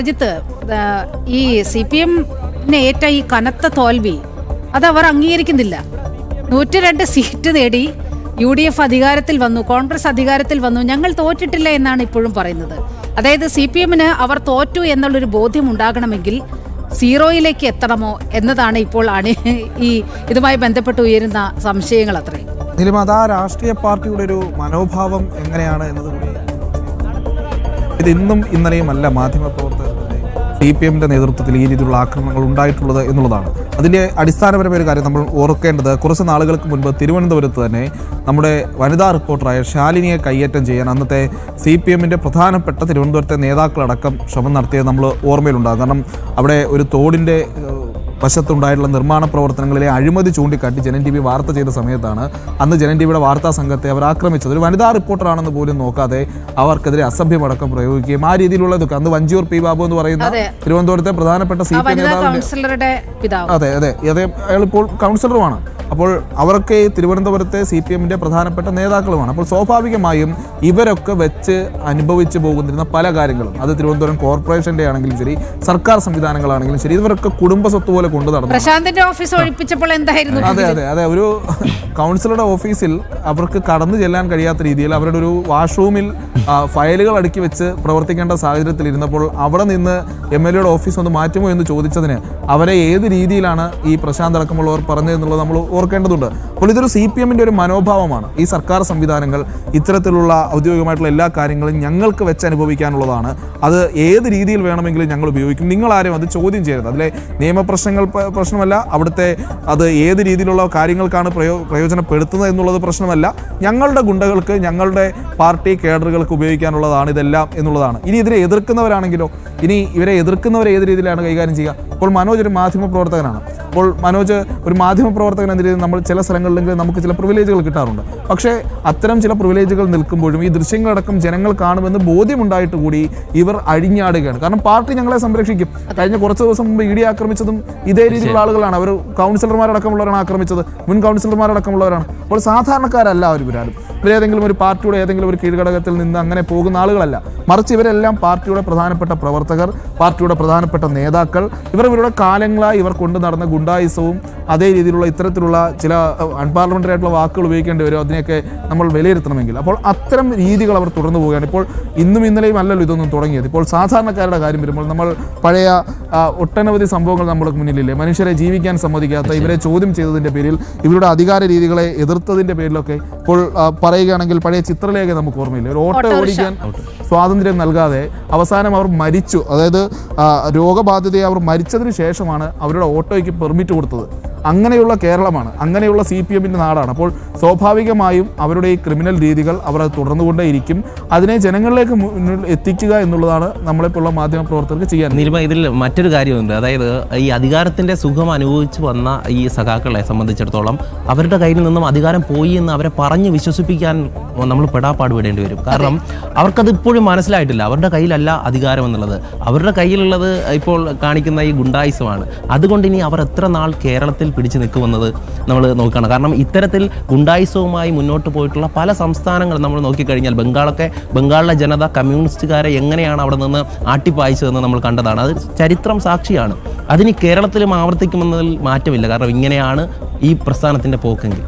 അജിത്ത്, ഈ CPM-ന് ഏറ്റ ഈ കനത്ത തോൽവി അതവർ അംഗീകരിക്കുന്നില്ല. 102 സീറ്റ് നേടി UDF അധികാരത്തിൽ വന്നു, കോൺഗ്രസ് അധികാരത്തിൽ വന്നു, ഞങ്ങൾ തോറ്റിട്ടില്ല എന്നാണ് ഇപ്പോഴും പറയുന്നത്. അതായത് CPM-ന് അവർ തോറ്റു എന്നുള്ളൊരു ബോധ്യം ഉണ്ടാകണമെങ്കിൽ സീറോയിലേക്ക് എത്തണമോ എന്നതാണ് ഇപ്പോൾ ഈ ഇതുമായി ബന്ധപ്പെട്ട് ഉയരുന്ന സംശയങ്ങൾ. അത്രയും നിലമത രാഷ്ട്രീയ പാർട്ടിയുടെ ഒരു മനോഭാവം എങ്ങനെയാണ് എന്നതുകൂടി ഇത് ഇന്നും ഇന്നലെയും അല്ല മാധ്യമപ്രവർത്തകരുടെ CPM-ന്റെ നേതൃത്വത്തിൽ ഈ രീതിയിലുള്ള ആക്രമണങ്ങൾ ഉണ്ടായിട്ടുള്ളത് എന്നുള്ളതാണ്. അതിൻ്റെ അടിസ്ഥാനപരമായ ഒരു കാര്യം നമ്മൾ ഓർക്കേണ്ടത്, കുറച്ച് നാളുകൾക്ക് മുൻപ് തിരുവനന്തപുരത്ത് തന്നെ നമ്മുടെ വനിതാ റിപ്പോർട്ടറായ ശാലിനിയെ കയ്യേറ്റം ചെയ്യാൻ അന്നത്തെ CPM-ന്റെ പ്രധാനപ്പെട്ട തിരുവനന്തപുരത്തെ നേതാക്കളടക്കം ശ്രമം നടത്തിയത് നമ്മൾ ഓർമ്മയിലുണ്ടാകും. കാരണം അവിടെ ഒരു തോടിൻ്റെ വശത്തുണ്ടായിട്ടുള്ള നിർമ്മാണ പ്രവർത്തനങ്ങളിലെ അഴിമതി ചൂണ്ടിക്കാട്ടി ജനൻ TV വാർത്ത ചെയ്ത സമയത്താണ് അന്ന് ജനൻ TVയുടെ വാർത്താ സംഘത്തെ അവർ ആക്രമിച്ചത്. ഒരു വനിതാ റിപ്പോർട്ടറാണെന്ന് പോലും നോക്കാതെ അവർക്കെതിരെ അസഭ്യമടക്കം പ്രയോഗിക്കുകയും ആ രീതിയിലുള്ളതൊക്കെ അന്ന് വഞ്ചിയൂർ P. ബാബു എന്ന് പറയുന്ന തിരുവനന്തപുരത്തെ പ്രധാനപ്പെട്ട CPM നേതാവിന്റെ അതെ അയാളിപ്പോൾ കൗൺസിലറുമാണ്. അപ്പോൾ അവരൊക്കെ തിരുവനന്തപുരത്തെ CPM-ന്റെ പ്രധാനപ്പെട്ട നേതാക്കളുമാണ്. അപ്പോൾ സ്വാഭാവികമായും ഇവരൊക്കെ വെച്ച് അനുഭവിച്ചു പോകുന്നിരുന്ന പല കാര്യങ്ങളും, അത് തിരുവനന്തപുരം കോർപ്പറേഷന്റെ ആണെങ്കിലും ശരി, സർക്കാർ സംവിധാനങ്ങളാണെങ്കിലും ശരി, ഇവരൊക്കെ കുടുംബ സ്വത്ത് പോലെ കൊണ്ടു നടന്നു. പ്രശാന്തിന്റെ ഓഫീസ് ഒഴിപ്പിച്ചപ്പോൾ എന്തായിരുന്നു? അതെ ഒരു കൗൺസിലറുടെ ഓഫീസിൽ അവർക്ക് കടന്നു ചെല്ലാൻ കഴിയാത്ത രീതിയിൽ അവരുടെ ഒരു വാഷ്റൂമിൽ ഫയലുകൾ അടുക്കി വെച്ച് പ്രവർത്തിക്കേണ്ട സാഹചര്യത്തിൽ ഇരുന്നപ്പോൾ അവിടെ നിന്ന് MLA-യുടെ ഓഫീസ് ഒന്ന് മാറ്റുമോ എന്ന് ചോദിച്ചതിന് അവരെ ഏത് രീതിയിലാണ് ഈ പ്രശാന്ത് അടക്കമുള്ളവർ പറഞ്ഞതെന്നുള്ളത് നമ്മൾ ഓർക്കേണ്ടതുണ്ട്. അപ്പോൾ ഇതൊരു CPM-ന്റെ ഒരു മനോഭാവമാണ്. ഈ സർക്കാർ സംവിധാനങ്ങൾ ഇത്തരത്തിലുള്ള ഔദ്യോഗികമായിട്ടുള്ള എല്ലാ കാര്യങ്ങളും ഞങ്ങൾക്ക് വെച്ച് അനുഭവിക്കാനുള്ളതാണ്, അത് ഏത് രീതിയിൽ വേണമെങ്കിലും ഞങ്ങൾ ഉപയോഗിക്കും, നിങ്ങളാരും അത് ചോദ്യം ചെയ്യരുത്. അതിലെ നിയമപ്രശ്നങ്ങൾ പ്രശ്നമല്ല, അവിടുത്തെ അത് ഏത് രീതിയിലുള്ള കാര്യങ്ങൾക്കാണ് പ്രയോജനപ്പെടുത്തുന്നത് എന്നുള്ളത് പ്രശ്നമല്ല, ഞങ്ങളുടെ ഗുണ്ടകൾക്ക് ഞങ്ങളുടെ പാർട്ടി കേഡറുകൾക്ക് ഉപയോഗിക്കാനുള്ളതാണ് ഇതെല്ലാം എന്നുള്ളതാണ്. ഇനി ഇതിനെ എതിർക്കുന്നവരാണെങ്കിലോ, ഇനി ഇവരെ എതിർക്കുന്നവരെ ഏത് രീതിയിലാണ് കൈകാര്യം ചെയ്യുക? അപ്പോൾ മനോജ് ഒരു മാധ്യമപ്രവർത്തകനാണ്. അപ്പോൾ മനോജ് ഒരു മാധ്യമപ്രവർത്തകൻ എന്ന രീതിയിൽ നമ്മൾ ചില സ്ഥലങ്ങളിലെങ്കിലും നമുക്ക് ചില പ്രിവിലേജുകൾ കിട്ടാറുണ്ട്. പക്ഷേ അത്തരം ചില പ്രിവിലേജുകൾ നിൽക്കുമ്പോഴും ഈ ദൃശ്യങ്ങളടക്കം ജനങ്ങൾ കാണുമെന്ന് ബോധ്യമുണ്ടായിട്ട് കൂടി ഇവർ അഴിഞ്ഞാടുകയാണ്. കാരണം പാർട്ടി ഞങ്ങളെ സംരക്ഷിക്കും. കഴിഞ്ഞ കുറച്ച് ദിവസം മുമ്പ് ED ആക്രമിച്ചതും ഇതേ രീതിയിലുള്ള ആളുകളാണ്. അവർ കൗൺസിലർമാരടക്കമുള്ളവരാണ് ആക്രമിച്ചത്, മുൻ കൗൺസിലർമാരടക്കമുള്ളവരാണ്. അപ്പോൾ സാധാരണക്കാരല്ല ഇവരാരും. ഇവരേതെങ്കിലും ഒരു പാർട്ടിയുടെ ഏതെങ്കിലും ഒരു കീഴ്ഘടകത്തിൽ നിന്ന് അങ്ങനെ പോകുന്ന ആളുകളല്ല, മറിച്ച് ഇവരെല്ലാം പാർട്ടിയുടെ പ്രധാനപ്പെട്ട പ്രവർത്തകർ, പാർട്ടിയുടെ പ്രധാനപ്പെട്ട നേതാക്കൾ. ഇവരുടെ കാലങ്ങളായി ഇവർ കൊണ്ടു നടന്ന ഗുണ്ടായിസവും അതേ രീതിയിലുള്ള ഇത്തരത്തിലുള്ള ചില അൺപാർലമെന്ററി ആയിട്ടുള്ള വാക്കുകൾ ഉപയോഗിക്കേണ്ടി വരും, അതിനെയൊക്കെ നമ്മൾ വിലയിരുത്തണമെങ്കിൽ. അപ്പോൾ അത്തരം രീതികൾ അവർ തുടർന്നു പോവുകയാണ്. ഇപ്പോൾ ഇന്നും ഇന്നലെയും അല്ലല്ലോ ഇതൊന്നും തുടങ്ങിയത്. ഇപ്പോൾ സാധാരണക്കാരുടെ കാര്യം വരുമ്പോൾ നമ്മൾ പഴയ ഒട്ടനവധി സംഭവങ്ങൾ നമ്മുടെ മുന്നിലില്ലേ, മനുഷ്യരെ ജീവിക്കാൻ സമ്മതിക്കാത്ത, ഇവരെ ചോദ്യം ചെയ്തതിൻ്റെ പേരിൽ, ഇവരുടെ അധികാര രീതികളെ എതിർത്തതിൻ്റെ പേരിലൊക്കെ ഇപ്പോൾ പറയുകയാണെങ്കിൽ പഴയ ചിത്രലേഖ നമുക്ക് ഓർമ്മയില്ല. ഒരു ഓട്ടോ ഓടിക്കാൻ സ്വാതന്ത്ര്യം നൽകാതെ അവസാനം അവർ മരിച്ചു. അതായത് രോഗബാധിതയെ അവർ മരിച്ചതിന് ശേഷമാണ് അവരുടെ ഓട്ടോയ്ക്ക് പെർമിറ്റ് കൊടുത്തത്. അങ്ങനെയുള്ള കേരളമാണ്, അങ്ങനെയുള്ള CPM-ന്റെ നാടാണ്. അപ്പോൾ സ്വാഭാവികമായും അവരുടെ ഈ ക്രിമിനൽ രീതികൾ അവർ തുടർന്നുകൊണ്ടേയിരിക്കും. അതിനെ ജനങ്ങളിലേക്ക് എത്തിക്കുക എന്നുള്ളതാണ് നമ്മളെപ്പോലുള്ള മാധ്യമപ്രവർത്തകർക്ക് ചെയ്യാൻ. ഇതിൽ മറ്റൊരു കാര്യമുണ്ട്. അതായത് ഈ അധികാരത്തിൻ്റെ സുഖം അനുഭവിച്ചു വന്ന ഈ സഖാക്കളെ സംബന്ധിച്ചിടത്തോളം അവരുടെ കയ്യിൽ നിന്നും അധികാരം പോയി എന്ന് അവരെ പറഞ്ഞ് വിശ്വസിപ്പിക്കാൻ നമ്മൾ പെടാപ്പാട് വിടേണ്ടി വരും. കാരണം അവർക്കത് ഇപ്പോഴും മനസ്സിലായിട്ടില്ല. അവരുടെ കയ്യിലല്ല അധികാരം എന്നുള്ളത്, അവരുടെ കയ്യിലുള്ളത് ഇപ്പോൾ കാണിക്കുന്ന ഈ ഗുണ്ടായിസമാണ്. അതുകൊണ്ട് ഇനി അവർ എത്ര നാൾ കേരളത്തിൽ പിടിച്ചു നിൽക്കുമെന്നത് നമ്മൾ നോക്കണം. കാരണം ഇത്തരത്തിൽ ഗുണ്ടായിസവുമായി മുന്നോട്ട് പോയിട്ടുള്ള പല സംസ്ഥാനങ്ങളും നമ്മൾ നോക്കിക്കഴിഞ്ഞാൽ ബംഗാളിലെ ജനത കമ്മ്യൂണിസ്റ്റുകാരെ എങ്ങനെയാണ് അവിടെ നിന്ന് ആട്ടിപ്പായിച്ചതെന്ന് നമ്മൾ കണ്ടതാണ്. അത് ചരിത്രം സാക്ഷിയാണ്. അതിന് കേരളത്തിലും ആവർത്തിക്കുമെന്നതിൽ മാറ്റമില്ല. കാരണം ഇങ്ങനെയാണ് ഈ പ്രസ്ഥാനത്തിൻ്റെ പോക്കെങ്കിൽ.